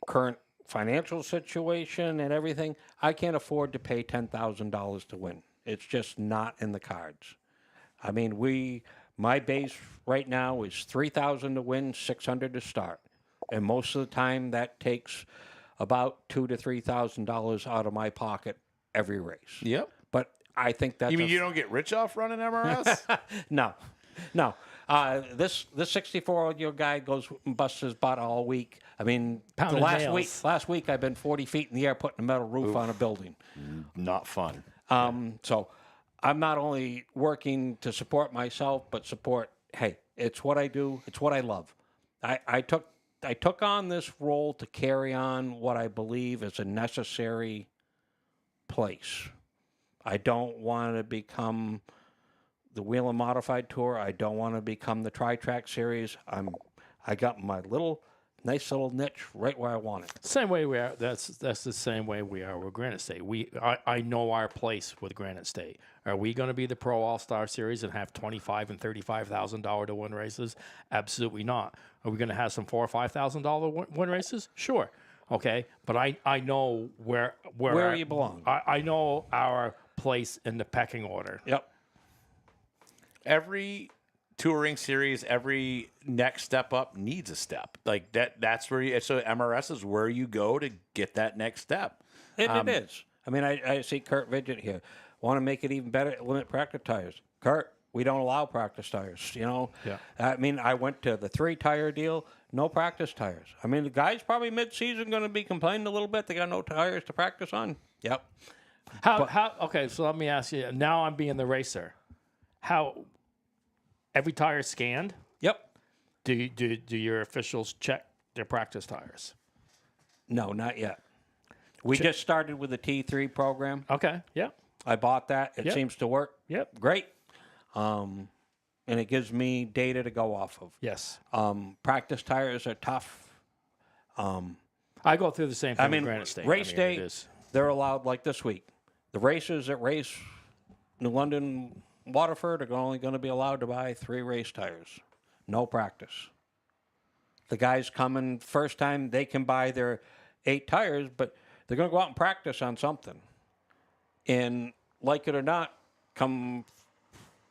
current financial situation and everything, I can't afford to pay $10,000 to win. It's just not in the cards. My base right now is $3,000 to win, $600 to start. And most of the time that takes about $2,000 to $3,000 out of my pocket every race. Yep. But I think that's. You mean you don't get rich off running MRS? No. This 64-year-old guy goes and busts his butt all week. Last week I've been 40 feet in the air putting a metal roof on a building. Not fun. So I'm not only working to support myself, but support. Hey, it's what I do. It's what I love. I took on this role to carry on what I believe is a necessary place. I don't want to become the Wheel and Modified Tour. I don't want to become the Tri-Track Series. I got my nice little niche right where I want it. Same way we are. That's the same way we are with Granite State. I know our place with Granite State. Are we going to be the Pro All-Star Series and have $25,000 and $35,000 to win races? Absolutely not. Are we going to have some $4,000 or $5,000 win races? Sure. Okay, but I know where you belong. I know our place in the pecking order. Yep. Every touring series, every next step up needs a step. Like that's where you, so MRS is where you go to get that next step. It is. I mean, I see Kurt Vidget here. Want to make it even better, limit practice tires. Kurt, we don't allow practice tires, you know? Yeah. I mean, I went to the 3-tire deal, no practice tires. I mean, the guys probably mid-season going to be complaining a little bit. They got no tires to practice on. Yep. How okay, so let me ask you, now I'm being the racer. How every tire scanned? Yep. Do your officials check their practice tires? No, not yet. We just started with the T3 program. Okay, yeah. I bought that. It Yep. seems to work. Yep. Great. And it gives me data to go off of. Yes. Practice tires are tough. I go through the same thing I mean, with Granite State. race it day, is. they're allowed, like this week. The racers that race New London, Waterford are only going to be allowed to buy 3 race tires. No practice. The guys coming first time, they can buy their 8 tires, but they're going to go out and practice on something. And like it or not, come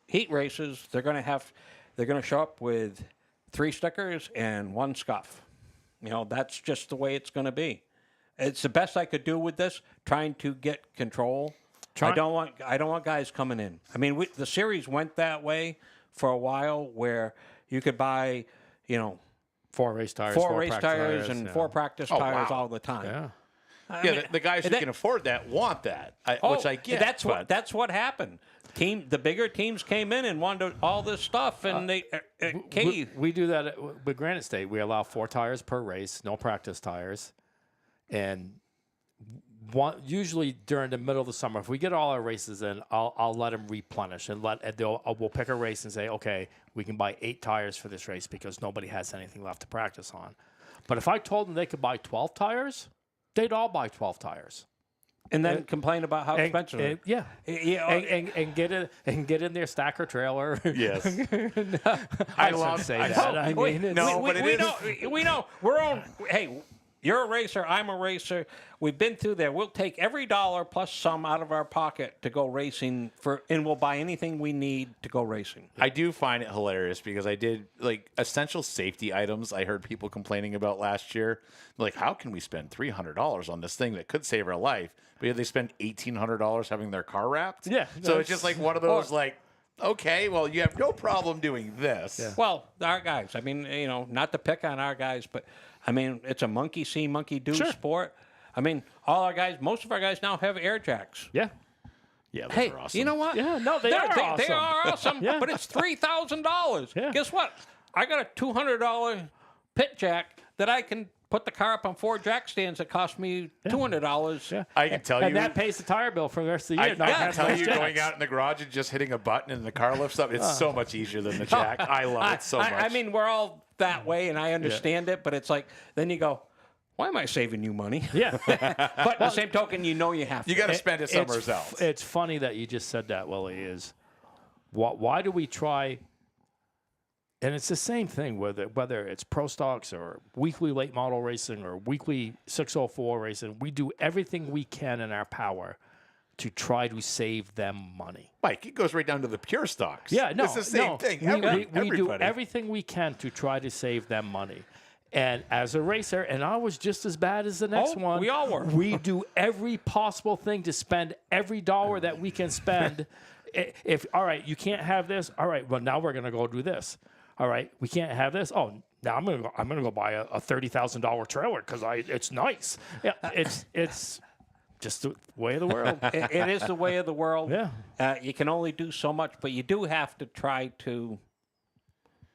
heat races, they're going to show up with 3 stickers and 1 scuff. You know, that's just the way it's going to be. It's the best I could do with this, trying to get control. I don't want guys coming in. I mean, the series went that way for a while, where you could buy, you know, 4 race tires, 4 race practice tires and yeah. 4 practice tires wow. all the time. Yeah. Yeah, the guys who can afford that want that, which I get. That's what happened. The bigger teams came in and wanted all this stuff, and We do that with Granite State. We allow 4 tires per race, no practice tires, and usually during the middle of the summer, if we get all our races in, I'll let them replenish and we'll pick a race and say, okay, we can buy 8 tires for this race because nobody has anything left to practice on. But if I told them they could buy 12 tires, they'd all buy 12 tires. and then complain about how expensive it is. Yeah, and get in their stacker trailer. Yes. I won't say that. I mean, we know. We're on. Hey, you're a racer. I'm a racer. We've been through there. We'll take every dollar plus some out of our pocket to go racing and we'll buy anything we need to go racing. I do find it hilarious because I did like essential safety items. I heard people complaining about last year. Like, how can we spend $300 on this thing that could save our life? But yet they spend $1,800 having their car wrapped. Yeah, So it's just like one of those like, okay, well, you have no problem doing this. Yeah. Well, our guys. I mean, you know, not to pick on our guys, but I mean, it's a monkey see, monkey do sport. I mean, most of our guys now have air jacks. yeah. Yeah, those Hey, are awesome. you know what? Yeah, no, they are awesome. They are awesome, Yeah. but it's $3,000. Yeah. Guess what? I got a $200 pit jack that I can put the car up on 4 jack stands that cost me $200. Yeah. I can tell you. And that pays the tire bill for the rest of the year. I not can having tell those you jacks. going out in the garage and just hitting a button and the car lifts up, it's so much easier than the jack. I love it so much. I mean, we're all that way, and I understand it, but it's like, then you go, why am I saving you money? Yeah. But the same token, you know you have to. you got to spend it somewhere it's, else. It's funny that you just said that, Willie, is why do we try, and it's the same thing, whether it's pro stocks or weekly late model racing or weekly 604 racing, we do everything we can in our power to try to save them money. Mike, it goes right down to the pure stocks. Yeah, no. It's the same thing. We do Everybody. everything we can to try to save them money. And as a racer, and I was just as bad as the next one. we all were. We do every possible thing to spend every dollar that we can spend. If all right, you can't have this. All right, well now we're gonna go do this. All right, we can't have this. Oh, now I'm gonna go buy a $30,000 trailer because it's nice. Yeah, it's just the way of the world. It is the way of the world. Yeah. You can only do so much, but you do have to try to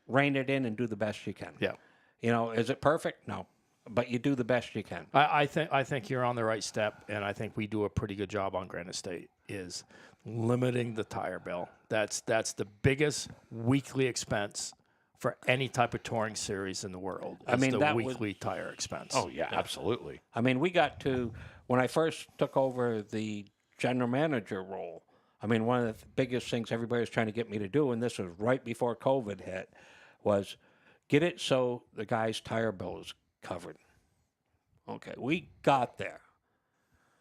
rein it in and do the best you can. Yeah. You know, is it perfect? No, but you do the best you can. I think you're on the right step, and I think we do a pretty good job on Granite State is limiting the tire bill. That's the biggest weekly expense for any type of touring series in the world. I mean, the that weekly tire expense. Oh, yeah, absolutely. I mean, we got to, when I first took over the general manager role, I mean, one of the biggest things everybody was trying to get me to do, and this was right before COVID hit, was get it so the guy's tire bill is covered. Okay, we got there.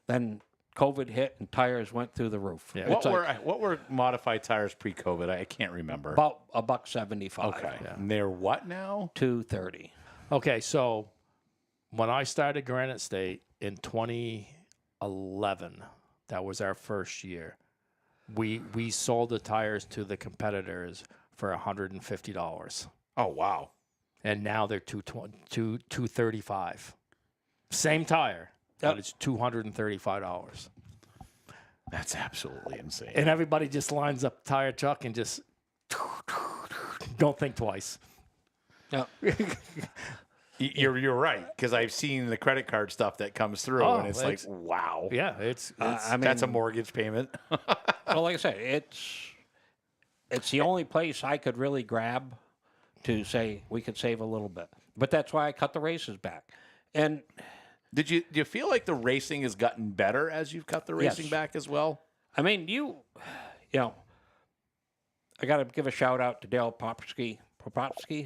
Then COVID hit and tires went through the roof. Yeah. It's What were modified tires pre-COVID? I can't remember. about $1.75. Okay. And they're what now? $2.30. Okay, so when I started Granite State in 2011, that was our first year. We sold the tires to the competitors for $150, Oh, wow. and now they're $235. Same tire, Yep. but it's $235. That's absolutely insane. And everybody just lines up tire truck and just don't think twice. Yeah. You're right, because I've seen the credit card stuff that comes through, Oh, and it's like, wow. Yeah, it's I mean, That's a mortgage payment. well, like I said, it's the only place I could really grab to say we could save a little bit. But that's why I cut the races back. And Do you feel like the racing has gotten better as you've cut the racing Yes. back as well? I mean, you know, I got to give a shout out to Dale Popsky,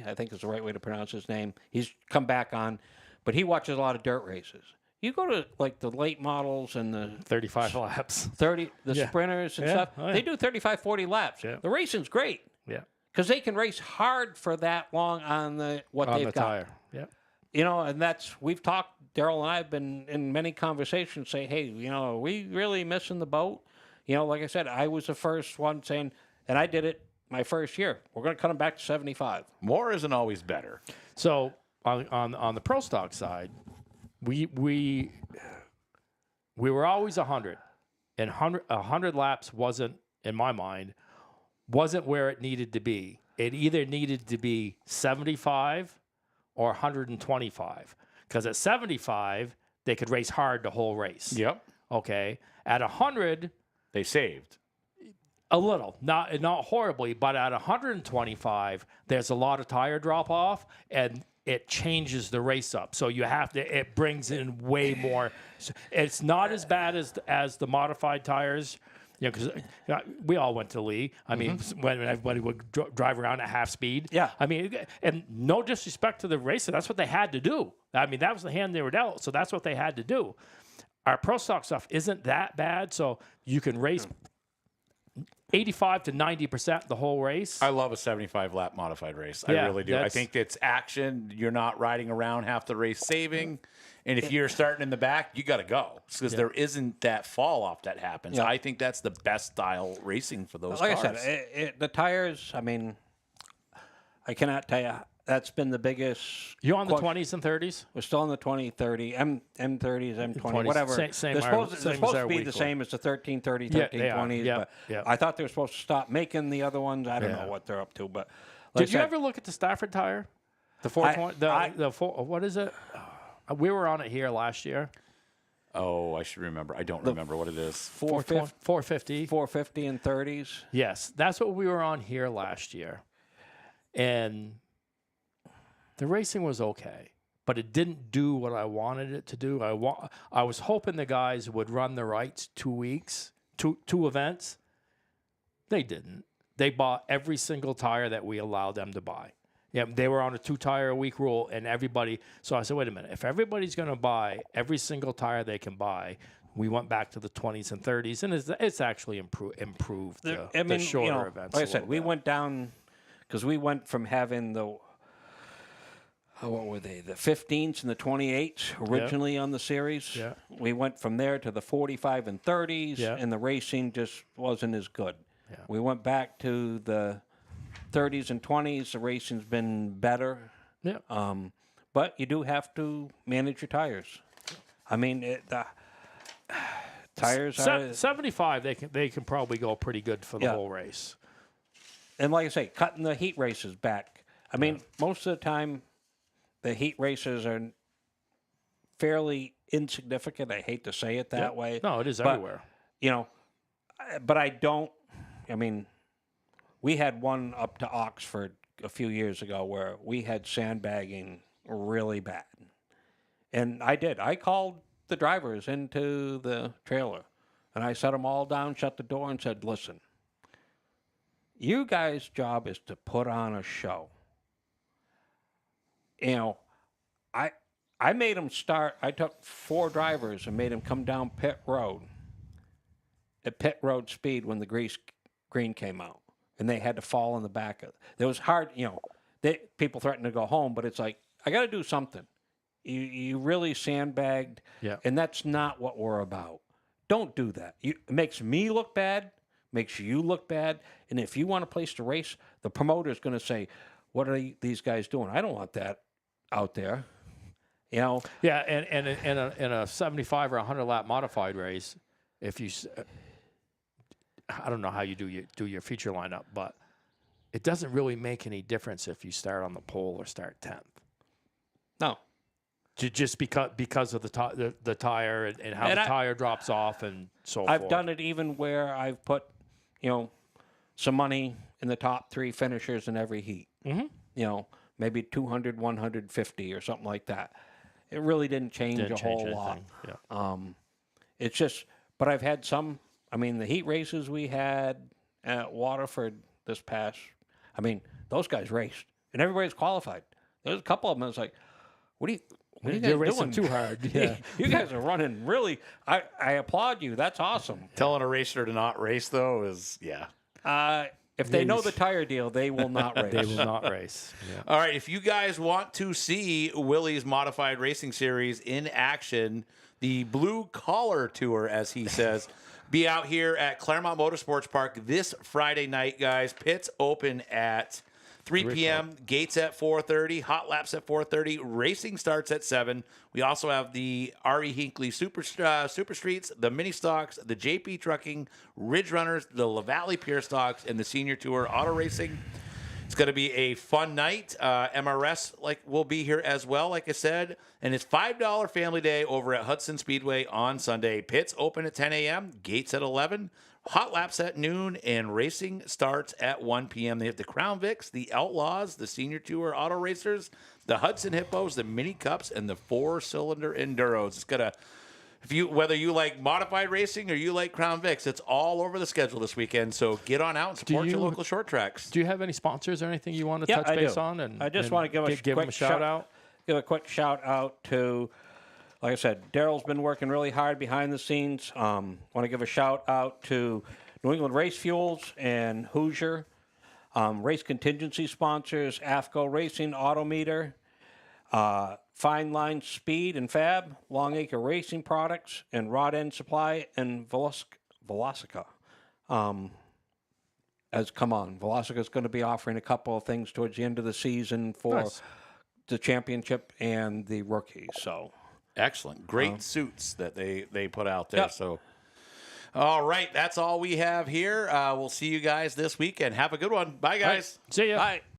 I think is the right way to pronounce his name. He's come back on, but he watches a lot of dirt races. You go to like the late models and the 35 laps. 30, the Yeah. sprinters and Yeah. stuff. Oh, yeah. They do 35, 40 laps. Yeah. The racing's great Yeah, because they can race hard for that long on what on they've the got. tire. Yeah. You know, and we've talked, Daryl and I have been in many conversations say, hey, you know, are we really missing the boat? You know, like I said, I was the first one saying, and I did it my first year. We're going to cut them back to 75. More isn't always better. So on the pro stock side, we were always 100, and 100 laps wasn't, in my mind, wasn't where it needed to be. It either needed to be 75 or 125, because at 75 they could race hard the whole race. Yep. Okay, at 100. They saved. A little, not horribly, but at 125, there's a lot of tire drop off, and it changes the race up. So you have to. It brings in way more. It's not as bad as the modified tires, you know, because we all went to Lee. I mean, when everybody would drive around at half speed. Yeah. I mean, and no disrespect to the racer, that's what they had to do. I mean, that was the hand they were dealt, so that's what they had to do. Our pro stock stuff isn't that bad, so you can race 85 to 90% the whole race. I love a 75 lap modified race. Yeah, I really do. I think it's action. You're not riding around half the race saving. And if you're starting in the back, you got to go because there isn't that fall off that happens. Yeah. I think that's the best style racing for those Like cars. I said, the tires, I mean, I cannot tell you. That's been the biggest. You're on the question. 20s and 30s? We're still in the 20, 30, M30s, M20, 20s, whatever. same they're are- supposed, same they're as supposed our to be the weekly. same as the 13, 30, Yeah, 13, they are. 20s. Yeah, But yeah. I thought they were supposed to stop making the other ones. I don't Yeah. know what they're up to. But like Did you I said, ever look at the Stafford tire? The 420? What is it? We were on it here last year. Oh, I should remember. I don't remember what it is. 450. 450 and 30s? Yes, that's what we were on here last year. And the racing was okay, but it didn't do what I wanted it to do. I was hoping the guys would run the rights 2 weeks, two events. They didn't. They bought every single tire that we allowed them to buy. Yeah, they were on a 2 tire a week rule, and everybody. So I said, wait a minute. If everybody's going to buy every single tire they can buy, we went back to the 20s and 30s, and it's actually improved the shorter events. Like I a said, little we bit. went down because we went from having the what were they? The 15s and the 28s originally on the series. Yeah. We went from there to the 45 and 30s, Yeah. and the racing just wasn't as good. Yeah. We went back to the 30s and 20s. The racing's been better. Yeah. But you do have to manage your tires. I mean, tires are, 75, they can probably go pretty good for the Yeah. whole race. and like I say, cutting the heat races back. I mean, most of the time, the heat races are fairly insignificant. I hate to say it that way. No, it is But, everywhere. You know, but I don't. I mean, we had one up to Oxford a few years ago where we had sandbagging really bad. And I did. I called the drivers into the trailer and I set them all down, shut the door, and said, listen, you guys' job is to put on a show. You know, I made them start. I took 4 drivers and made them come down pit road at pit road speed when the green came out, and they had to fall in the back of. It was hard, people threatened to go home, but it's like I got to do something. You really sandbagged, Yeah. and that's not what we're about. Don't do that. It makes me look bad, makes you look bad, and if you want a place to race, the promoter's going to say, "What are these guys doing?" I don't want that out there. Yeah, and in a 75 or 100 lap modified race, if you, I don't know how you do your feature lineup, but it doesn't really make any difference if you start on the pole or start 10th. No. Just because of the tire and how the tire drops off and so forth. I've done it even where I've put, some money in the top 3 finishers in every heat. Mm-hmm. Maybe 200, 150 or something like that. It really didn't change a whole lot. Yeah. It's just, but I've had some. I mean, the heat races we had at Waterford this past. I mean, those guys raced and everybody's qualified. There's a couple of them. I was like, what are you guys You're racing doing? too hard. Yeah. You guys are running really. I applaud you. That's awesome. Telling a racer to not race, though, is, If they know the tire deal, they will not race. They will not race. Yeah. All right, if you guys want to see Willie's Modified Racing Series in action, the Blue Collar Tour, as he says, be out here at Claremont Motorsports Park this Friday night, guys. Pits open at 3 p.m., gates at 4:30, hot laps at 4:30, racing starts at 7. We also have the R.E. Hinckley Super Streets, the Mini Stocks, the JP Trucking, Ridge Runners, the LaValle Pier Stocks, and the Senior Tour Auto Racing. It's going to be a fun night. MRS will be here as well, like I said. And it's $5 family day over at Hudson Speedway on Sunday. Pits open at 10 a.m., gates at 11, hot laps at noon, and racing starts at 1 p.m. They have the Crown Vics, the Outlaws, the Senior Tour Auto Racers, the Hudson Hippos, the Mini Cups, and the 4-cylinder Enduros. It's going to... whether you like modified racing or you like Crown Vics, it's all over the schedule this weekend. So get on out and support your local short tracks. Do you have any sponsors or anything you want to touch I base do. on? And I just want to give them a shout out. Give a quick shout out to, like I said, Daryl's been working really hard behind the scenes. Want to give a shout out to New England Race Fuels and Hoosier, race contingency sponsors, AFCO Racing, Autometer, Fine Line Speed and Fab, Longacre Racing Products, and Rod End Supply, and Velocica. Velocica is going to be offering a couple of things towards the end of the season for the championship and the rookies. So excellent, great suits that they put out there. Yep. So, all right, that's all we have here. We'll see you guys this weekend. Have a good one. Bye, guys. See ya. Bye.